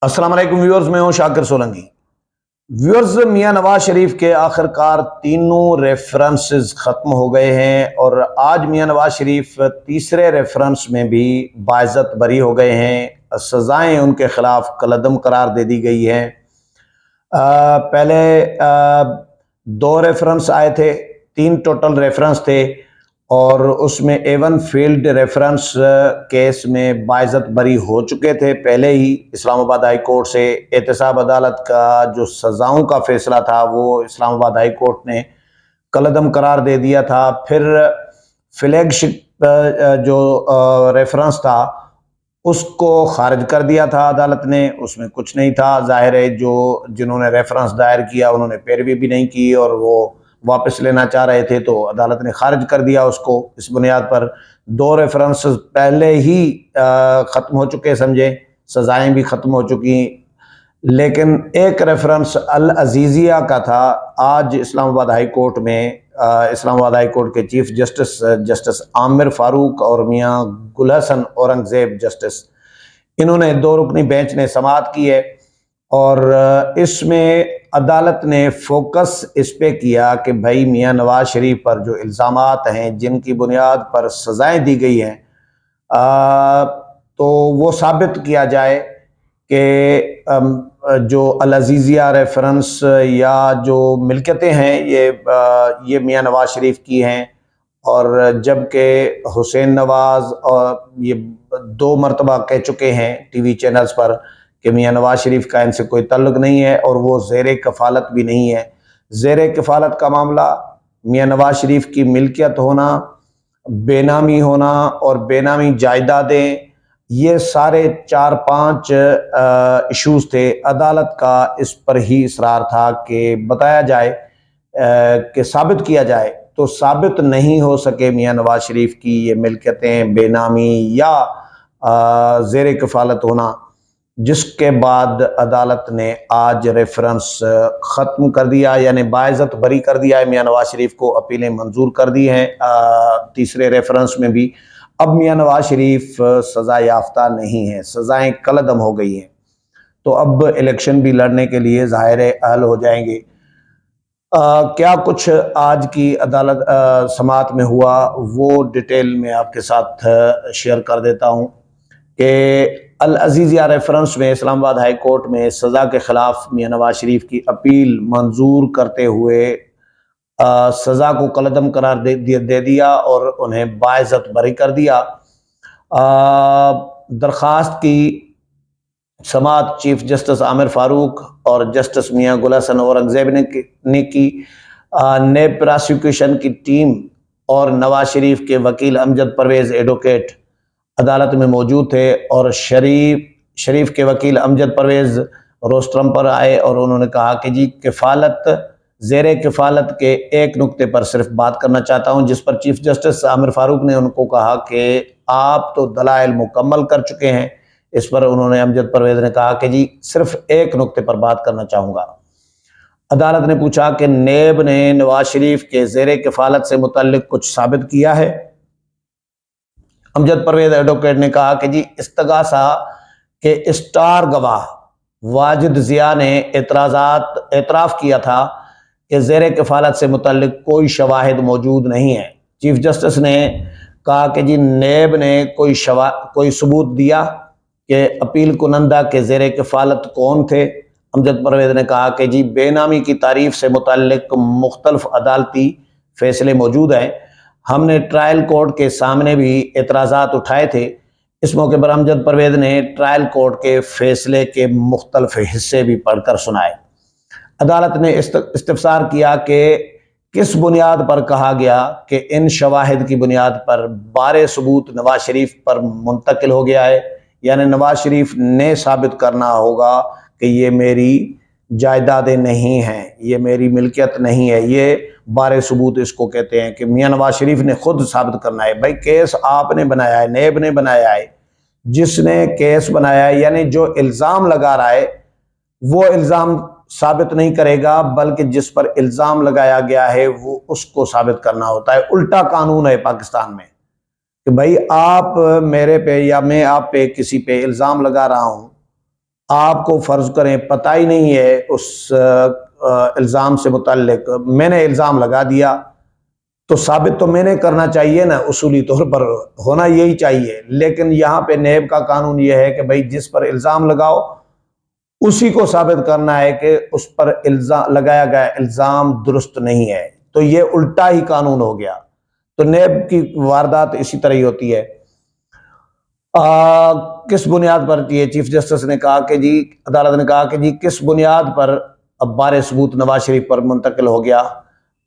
السلام علیکم ویورز، میں ہوں شاکر سولنگی۔ ویورز، میاں نواز شریف کے آخر کار تینوں ریفرنسز ختم ہو گئے ہیں اور آج میاں نواز شریف تیسرے ریفرنس میں بھی باعزت بری ہو گئے ہیں۔ سزائیں ان کے خلاف کالعدم قرار دے دی گئی ہیں۔ پہلے دو ریفرنس آئے تھے، تین ٹوٹل ریفرنس تھے اور اس میں ایون فیلڈ ریفرنس کیس میں باعزت بری ہو چکے تھے پہلے ہی اسلام آباد ہائی کورٹ سے۔ احتساب عدالت کا جو سزاؤں کا فیصلہ تھا وہ اسلام آباد ہائی کورٹ نے کالعدم قرار دے دیا تھا۔ پھر فلیگ شپ جو ریفرنس تھا اس کو خارج کر دیا تھا عدالت نے، اس میں کچھ نہیں تھا۔ ظاہر ہے جنہوں نے ریفرنس دائر کیا انہوں نے پیروی بھی نہیں کی اور وہ واپس لینا چاہ رہے تھے تو عدالت نے خارج کر دیا اس کو۔ اس بنیاد پر دو ریفرنس پہلے ہی ختم ہو چکے سمجھے، سزائیں بھی ختم ہو چکی، لیکن ایک ریفرنس العزیزیہ کا تھا۔ آج اسلام آباد ہائی کورٹ میں اسلام آباد ہائی کورٹ کے چیف جسٹس عامر فاروق اور میاں گل حسن اورنگزیب جسٹس، انہوں نے دو رکنی بینچ نے سماعت کی ہے اور اس میں عدالت نے فوکس اس پہ کیا کہ بھائی میاں نواز شریف پر جو الزامات ہیں جن کی بنیاد پر سزائیں دی گئی ہیں تو وہ ثابت کیا جائے کہ جو العزیزیہ ریفرنس یا جو ملکیتیں ہیں یہ میاں نواز شریف کی ہیں، اور جبکہ حسین نواز اور یہ دو مرتبہ کہہ چکے ہیں ٹی وی چینلز پر کہ میاں نواز شریف کا ان سے کوئی تعلق نہیں ہے اور وہ زیر کفالت بھی نہیں ہے۔ زیر کفالت کا معاملہ میاں نواز شریف کی ملکیت ہونا، بے نامی ہونا اور بے نامی جائیدادیں، یہ سارے 4-5 ایشوز تھے۔ عدالت کا اس پر ہی اصرار تھا کہ بتایا جائے کہ ثابت کیا جائے، تو ثابت نہیں ہو سکے میاں نواز شریف کی یہ ملکیتیں بے نامی یا زیر کفالت ہونا، جس کے بعد عدالت نے آج ریفرنس ختم کر دیا، یعنی باعزت بری کر دیا ہے میاں نواز شریف کو، اپیلیں منظور کر دی ہیں تیسرے ریفرنس میں بھی۔ اب میاں نواز شریف سزا یافتہ نہیں ہیں، سزائیں کالعدم ہو گئی ہیں، تو اب الیکشن بھی لڑنے کے لیے ظاہر اہل ہو جائیں گے۔ کیا کچھ آج کی عدالت سماعت میں ہوا وہ ڈیٹیل میں آپ کے ساتھ شیئر کر دیتا ہوں کہ العزیزیہ ریفرنس میں اسلام آباد ہائی کورٹ میں سزا کے خلاف میاں نواز شریف کی اپیل منظور کرتے ہوئے سزا کو کالعدم قرار دے دیا اور انہیں باعزت بری کر دیا۔ درخواست کی سماعت چیف جسٹس عامر فاروق اور جسٹس میاں گل حسن اورنگزیب نے کی۔ نیب پراسیکیوشن کی ٹیم اور نواز شریف کے وکیل امجد پرویز ایڈوکیٹ عدالت میں موجود تھے اور شریف کے وکیل امجد پرویز روسٹرم پر آئے اور انہوں نے کہا کہ جی زیر کفالت کے ایک نقطے پر صرف بات کرنا چاہتا ہوں، جس پر چیف جسٹس عامر فاروق نے ان کو کہا کہ آپ تو دلائل مکمل کر چکے ہیں۔ اس پر انہوں نے امجد پرویز نے کہا کہ جی صرف ایک نقطے پر بات کرنا چاہوں گا۔ عدالت نے پوچھا کہ نیب نے نواز شریف کے زیر کفالت سے متعلق کچھ ثابت کیا ہے؟ امجد پرویز ایڈوکیٹ نے کہا کہ جی استغاثہ کے اسٹار گواہ واجد ضیاء نے اعتراف کیا تھا کہ زیر کفالت سے متعلق کوئی شواہد موجود نہیں ہے۔ چیف جسٹس نے کہا کہ جی نیب نے کوئی ثبوت دیا کہ اپیل کنندہ کے زیر کفالت کون تھے؟ امجد پرویز نے کہا کہ جی بے نامی کی تعریف سے متعلق مختلف عدالتی فیصلے موجود ہیں، ہم نے ٹرائل کورٹ کے سامنے بھی اعتراضات اٹھائے تھے۔ اس موقع پر امجد پرویز نے ٹرائل کورٹ کے فیصلے کے مختلف حصے بھی پڑھ کر سنائے۔ عدالت نے استفسار کیا کہ کس بنیاد پر کہا گیا کہ ان شواہد کی بنیاد پر بارے ثبوت نواز شریف پر منتقل ہو گیا ہے، یعنی نواز شریف نے ثابت کرنا ہوگا کہ یہ میری جائیدادیں نہیں ہیں، یہ میری ملکیت نہیں ہے۔ یہ بارے ثبوت اس کو کہتے ہیں کہ میاں نواز شریف نے خود ثابت کرنا ہے۔ بھائی کیس آپ نے بنایا ہے، نیب نے بنایا ہے، جس نے کیس بنایا ہے یعنی جو الزام لگا رہا ہے وہ الزام ثابت نہیں کرے گا، بلکہ جس پر الزام لگایا گیا ہے وہ اس کو ثابت کرنا ہوتا ہے۔ الٹا قانون ہے پاکستان میں کہ بھائی آپ میرے پہ یا میں آپ پہ کسی پہ الزام لگا رہا ہوں، آپ کو فرض کریں پتہ ہی نہیں ہے اس الزام سے متعلق، میں نے الزام لگا دیا تو ثابت تو میں نے کرنا چاہیے نا، اصولی طور پر ہونا یہی چاہیے، لیکن یہاں پہ نیب کا قانون یہ ہے کہ بھائی جس پر الزام لگاؤ اسی کو ثابت کرنا ہے کہ اس پر الزام لگایا گیا الزام درست نہیں ہے، تو یہ الٹا ہی قانون ہو گیا۔ تو نیب کی واردات اسی طرح ہی ہوتی ہے۔ کس بنیاد پر یہ چیف جسٹس نے کہا کہ جی، عدالت نے کہا کہ جی کس بنیاد پر اب بار ثبوت نواز شریف پر منتقل ہو گیا؟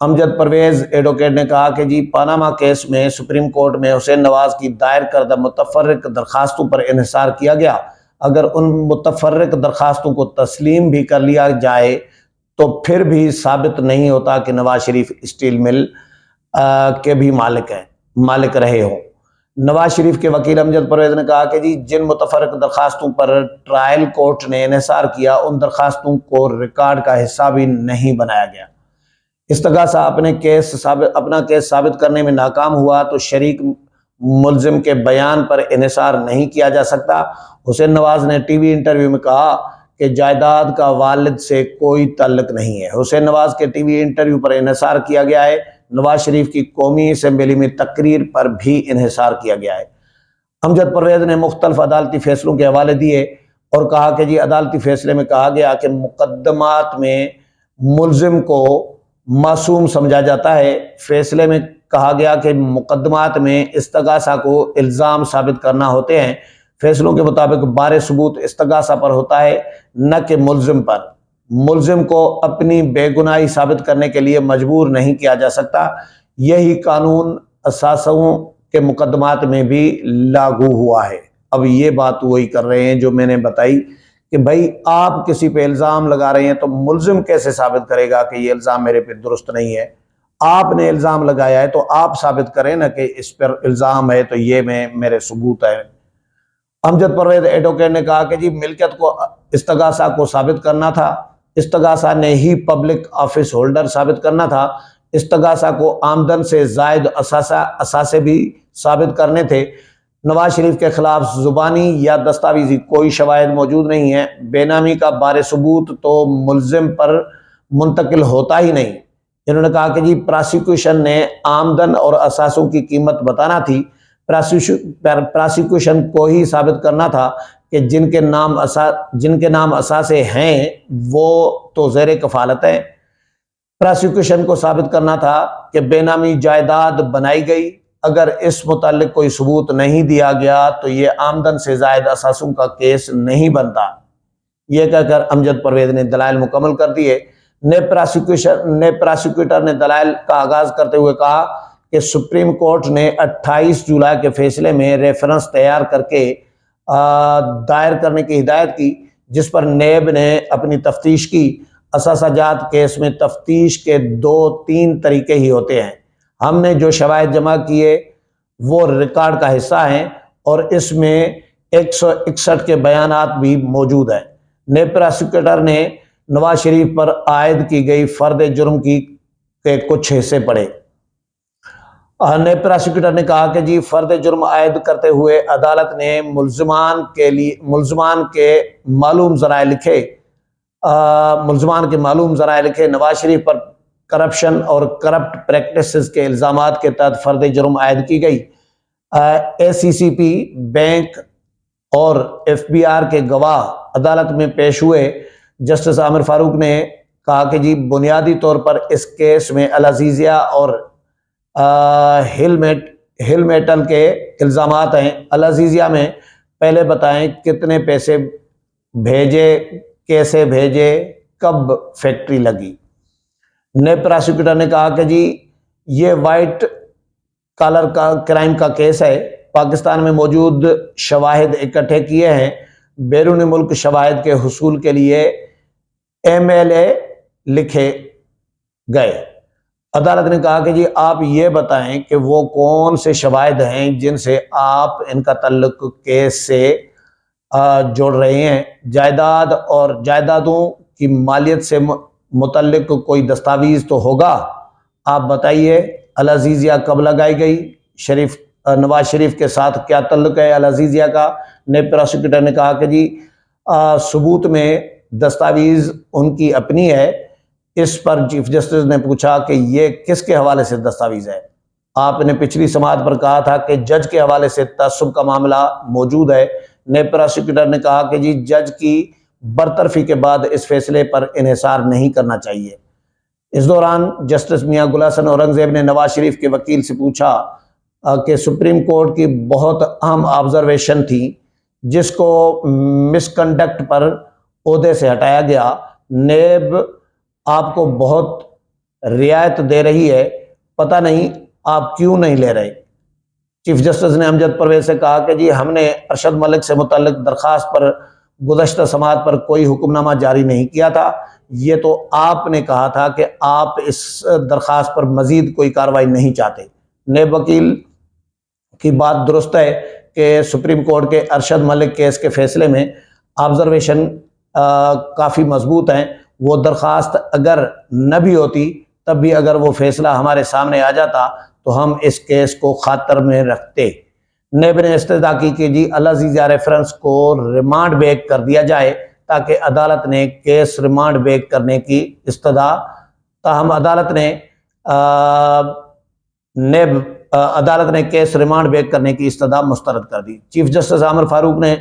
امجد پرویز ایڈوکیٹ نے کہا کہ جی پاناما کیس میں سپریم کورٹ میں حسین نواز کی دائر کردہ متفرق درخواستوں پر انحصار کیا گیا۔ اگر ان متفرق درخواستوں کو تسلیم بھی کر لیا جائے تو پھر بھی ثابت نہیں ہوتا کہ نواز شریف اسٹیل مل کے بھی مالک رہے ہوں۔ نواز شریف کے وکیل امجد پرویز نے کہا کہ جی جن متفرق درخواستوں پر ٹرائل کورٹ نے انحصار کیا ان درخواستوں کو ریکارڈ کا حصہ بھی نہیں بنایا گیا۔ استغاثہ اپنا کیس ثابت کرنے میں ناکام ہوا تو شریک ملزم کے بیان پر انحصار نہیں کیا جا سکتا۔ حسین نواز نے ٹی وی انٹرویو میں کہا کہ جائیداد کا والد سے کوئی تعلق نہیں ہے۔ حسین نواز کے ٹی وی انٹرویو پر انحصار کیا گیا ہے۔ نواز شریف کی قومی اسمبلی میں تقریر پر بھی انحصار کیا گیا ہے۔ امجد پرویز نے مختلف عدالتی فیصلوں کے حوالے دیے اور کہا کہ جی عدالتی فیصلے میں کہا گیا کہ مقدمات میں ملزم کو معصوم سمجھا جاتا ہے۔ فیصلے میں کہا گیا کہ مقدمات میں استغاثہ کو الزام ثابت کرنا ہوتے ہیں۔ فیصلوں کے مطابق بار ثبوت استغاثہ پر ہوتا ہے نہ کہ ملزم پر۔ ملزم کو اپنی بے گناہی ثابت کرنے کے لیے مجبور نہیں کیا جا سکتا۔ یہی قانون اثاثوں کے مقدمات میں بھی لاگو ہوا ہے۔ اب یہ بات وہی کر رہے ہیں جو میں نے بتائی کہ بھائی آپ کسی پہ الزام لگا رہے ہیں تو ملزم کیسے ثابت کرے گا کہ یہ الزام میرے پہ درست نہیں ہے؟ آپ نے الزام لگایا ہے تو آپ ثابت کریں نا کہ اس پر الزام ہے تو یہ میرے ثبوت ہے۔ امجد پرویز ایڈوکیٹ نے کہا کہ جی ملکیت کو استغاثہ کو ثابت کرنا تھا، استغاثہ نے ہی پبلک آفس ہولڈر ثابت کرنا تھا، استغاثہ کو آمدن سے زائد اثاثے بھی ثابت کرنے تھے۔ نواز شریف کے خلاف زبانی یا دستاویزی کوئی شواہد موجود نہیں ہے۔ بے نامی کا بار ثبوت تو ملزم پر منتقل ہوتا ہی نہیں۔ انہوں نے کہا کہ جی پراسیکیوشن نے آمدن اور اثاثوں کی قیمت بتانا تھی۔ پراسیکیوشن کو ہی ثابت کرنا تھا کہ جن کے نام اثاثے ہیں وہ تو زیر کفالت ہیں۔ پراسیکیوشن کو ثابت کرنا تھا کہ بے نامی جائیداد بنائی گئی۔ اگر اس متعلق کوئی ثبوت نہیں دیا گیا تو یہ آمدن سے زائد اثاثوں کا کیس نہیں بنتا۔ یہ کہہ کر امجد پرویز نے دلائل مکمل کر دیے۔ نیب پراسیکیوٹر نے دلائل کا آغاز کرتے ہوئے کہا کہ سپریم کورٹ نے 28 جولائی کے فیصلے میں ریفرنس تیار کر کے دائر کرنے کی ہدایت کی، جس پر نیب نے اپنی تفتیش کی۔ اثاثہ جات کیس میں تفتیش کے 2-3 طریقے ہی ہوتے ہیں۔ ہم نے جو شواہد جمع کیے وہ ریکارڈ کا حصہ ہیں اور اس میں 161 کے بیانات بھی موجود ہیں۔ نیب پراسیکیوٹر نے نواز شریف پر عائد کی گئی فرد جرم کے کچھ حصے پڑھے۔ نیب پراسیکیوٹر نے کہا کہ جی فرد جرم عائد کرتے ہوئے عدالت نے ملزمان کے معلوم ذرائع لکھے۔ نواز شریف پر کرپشن اور کرپٹ پریکٹسز کے الزامات کے تحت فرد جرم عائد کی گئی۔ ACCP بینک اور FBR کے گواہ عدالت میں پیش ہوئے۔ جسٹس عامر فاروق نے کہا کہ جی بنیادی طور پر اس کیس میں العزیزیہ اور ہل میٹل کے الزامات ہیں۔ العزیزیہ میں پہلے بتائیں کتنے پیسے بھیجے، کیسے بھیجے، کب فیکٹری لگی۔ نیب پراسیکیوٹر نے کہا کہ جی یہ وائٹ کالر کا کرائم کا کیس ہے۔ پاکستان میں موجود شواہد اکٹھے کیے ہیں۔ بیرون ملک شواہد کے حصول کے لیے MLA لکھے گئے۔ عدالت نے کہا کہ جی آپ یہ بتائیں کہ وہ کون سے شواہد ہیں جن سے آپ ان کا تعلق کیس سے جوڑ رہے ہیں۔ جائیداد اور جائیدادوں کی مالیت سے متعلق کوئی دستاویز تو ہوگا، آپ بتائیے۔ العزیزیہ کب لگائی گئی؟ نواز شریف کے ساتھ کیا تعلق ہے العزیزیہ کا؟ نیب پراسیکیوٹر نے کہا کہ جی ثبوت میں دستاویز ان کی اپنی ہے۔ اس پر چیف جسٹس نے پوچھا کہ یہ کس کے حوالے سے دستاویز ہے؟ آپ نے پچھلی سماعت پر کہا تھا کہ جج کے حوالے سے تعصب کا معاملہ موجود ہے۔ نیب پراسیکیوٹر نے کہا کہ جی جج کی برطرفی کے بعد اس فیصلے پر انحصار نہیں کرنا چاہیے۔ اس دوران جسٹس میاں گل حسن اورنگزیب نے نواز شریف کے وکیل سے پوچھا کہ سپریم کورٹ کی بہت اہم آبزرویشن تھی جس کو مس کنڈکٹ پر عہدے سے ہٹایا گیا، نیب آپ کو بہت رعایت دے رہی ہے، پتہ نہیں آپ کیوں نہیں لے رہے؟ چیف جسٹس نے امجد پرویز سے کہا کہ جی ہم نے ارشد ملک سے متعلق درخواست پر گزشتہ سماعت پر کوئی حکم نامہ جاری نہیں کیا تھا، یہ تو آپ نے کہا تھا کہ آپ اس درخواست پر مزید کوئی کارروائی نہیں چاہتے۔ نیب وکیل کی بات درست ہے کہ سپریم کورٹ کے ارشد ملک کیس کے فیصلے میں آبزرویشن کافی مضبوط ہیں۔ وہ درخواست اگر نہ بھی ہوتی تب بھی اگر وہ فیصلہ ہمارے سامنے آ جاتا تو ہم اس کیس کو خاطر میں رکھتے۔ نیب نے استدعا کی کہ جی العزیزیہ ریفرنس کو ریمانڈ بیک کر دیا جائے تاکہ عدالت نے کیس ریمانڈ بیک کرنے کی استدعا، تاہم عدالت نے کیس ریمانڈ بیک کرنے کی استدعا مسترد کر دی۔ چیف جسٹس عامر فاروق نے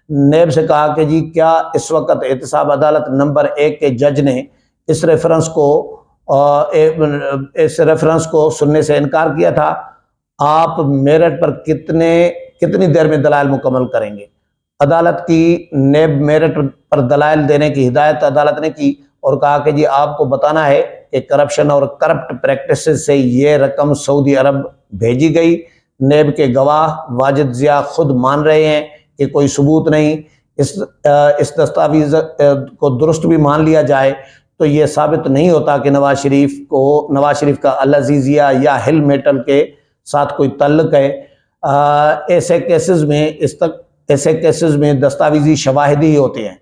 نیب سے کہا کہ جی کیا اس وقت احتساب عدالت نمبر 1 کے جج نے اس ریفرنس کو سننے سے انکار کیا تھا؟ آپ میرٹ پر کتنی دیر میں دلائل مکمل کریں گے؟ عدالت کی نیب میرٹ پر دلائل دینے کی ہدایت عدالت نے کی اور کہا کہ جی آپ کو بتانا ہے کہ کرپشن اور کرپٹ پریکٹسز سے یہ رقم سعودی عرب بھیجی گئی۔ نیب کے گواہ واجد ضیاء خود مان رہے ہیں کہ کوئی ثبوت نہیں، اس دستاویز کو درست بھی مان لیا جائے تو یہ ثابت نہیں ہوتا کہ نواز شریف کا العزیزیہ یا ہل میٹل کے ساتھ کوئی تعلق ہے۔ ایسے کیسز میں دستاویزی شواہد ہی ہوتے ہیں۔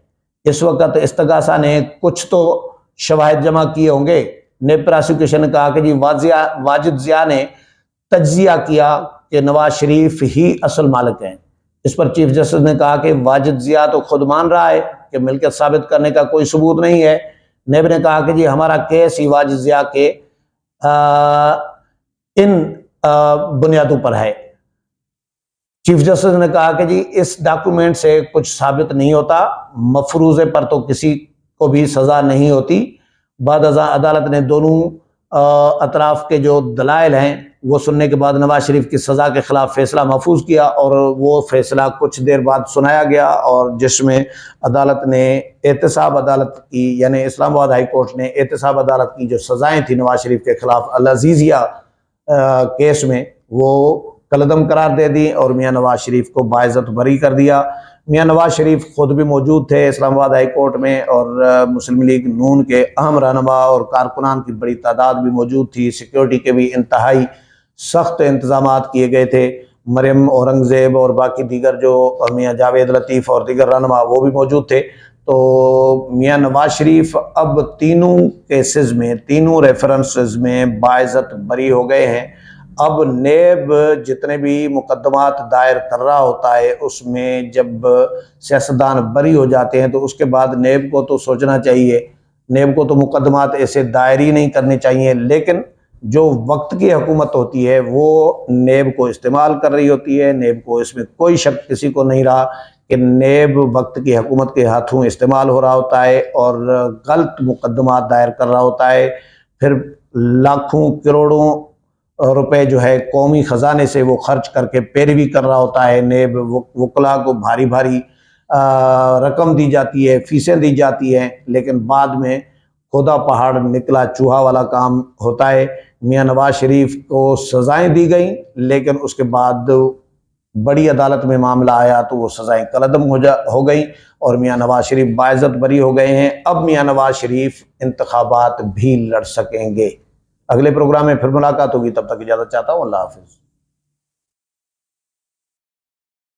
اس وقت استغاثہ نے کچھ تو شواہد جمع کیے ہوں گے۔ نیب پراسیکیوشن نے کہا کہ جی واجد ضیاء نے تجزیہ کیا کہ نواز شریف ہی اصل مالک ہیں۔ اس پر چیف جسٹس نے کہا کہ واجد ضیاء تو خود مان رہا ہے کہ ملکیت ثابت کرنے کا کوئی ثبوت نہیں ہے۔ نیب نے کہا کہ جی ہمارا کیس ہی واجد ضیاء کے ان بنیادوں پر ہے۔ چیف جسٹس نے کہا کہ جی اس ڈاکومنٹ سے کچھ ثابت نہیں ہوتا، مفروضے پر تو کسی کو بھی سزا نہیں ہوتی۔ بعد ازاں عدالت نے دونوں اطراف کے جو دلائل ہیں وہ سننے کے بعد نواز شریف کی سزا کے خلاف فیصلہ محفوظ کیا اور وہ فیصلہ کچھ دیر بعد سنایا گیا، اور جس میں عدالت نے احتساب عدالت کی یعنی اسلام آباد ہائی کورٹ نے احتساب عدالت کی جو سزائیں تھیں نواز شریف کے خلاف العزیزیہ کیس میں وہ کالعدم قرار دے دی اور میاں نواز شریف کو باعزت بری کر دیا۔ میاں نواز شریف خود بھی موجود تھے اسلام آباد ہائی کورٹ میں، اور مسلم لیگ نون کے اہم رہنما اور کارکنان کی بڑی تعداد بھی موجود تھی۔ سیکیورٹی کے بھی انتہائی سخت انتظامات کیے گئے تھے۔ مریم اورنگزیب اور باقی دیگر جو میاں جاوید لطیف اور دیگر رہنما وہ بھی موجود تھے۔ تو میاں نواز شریف اب تینوں کیسز میں، تینوں ریفرنسز میں باعزت بری ہو گئے ہیں۔ اب نیب جتنے بھی مقدمات دائر کر رہا ہوتا ہے اس میں جب سیاستدان بری ہو جاتے ہیں تو اس کے بعد نیب کو تو سوچنا چاہیے، نیب کو تو مقدمات ایسے دائر ہی نہیں کرنے چاہیے، لیکن جو وقت کی حکومت ہوتی ہے وہ نیب کو استعمال کر رہی ہوتی ہے۔ نیب کو اس میں کوئی شک کسی کو نہیں رہا کہ نیب وقت کی حکومت کے ہاتھوں استعمال ہو رہا ہوتا ہے اور غلط مقدمات دائر کر رہا ہوتا ہے، پھر لاکھوں کروڑوں روپے جو ہے قومی خزانے سے وہ خرچ کر کے پیروی کر رہا ہوتا ہے۔ نیب وکلاء کو بھاری بھاری رقم دی جاتی ہے، فیسیں دی جاتی ہیں، لیکن بعد میں خدا پہاڑ نکلا چوہا والا کام ہوتا ہے۔ میاں نواز شریف کو سزائیں دی گئیں لیکن اس کے بعد بڑی عدالت میں معاملہ آیا تو وہ سزائیں کالعدم ہو گئیں اور میاں نواز شریف باعزت بری ہو گئے ہیں۔ اب میاں نواز شریف انتخابات بھی لڑ سکیں گے۔ اگلے پروگرام میں پھر ملاقات ہوگی، تب تک اجازت چاہتا ہوں، اللہ حافظ۔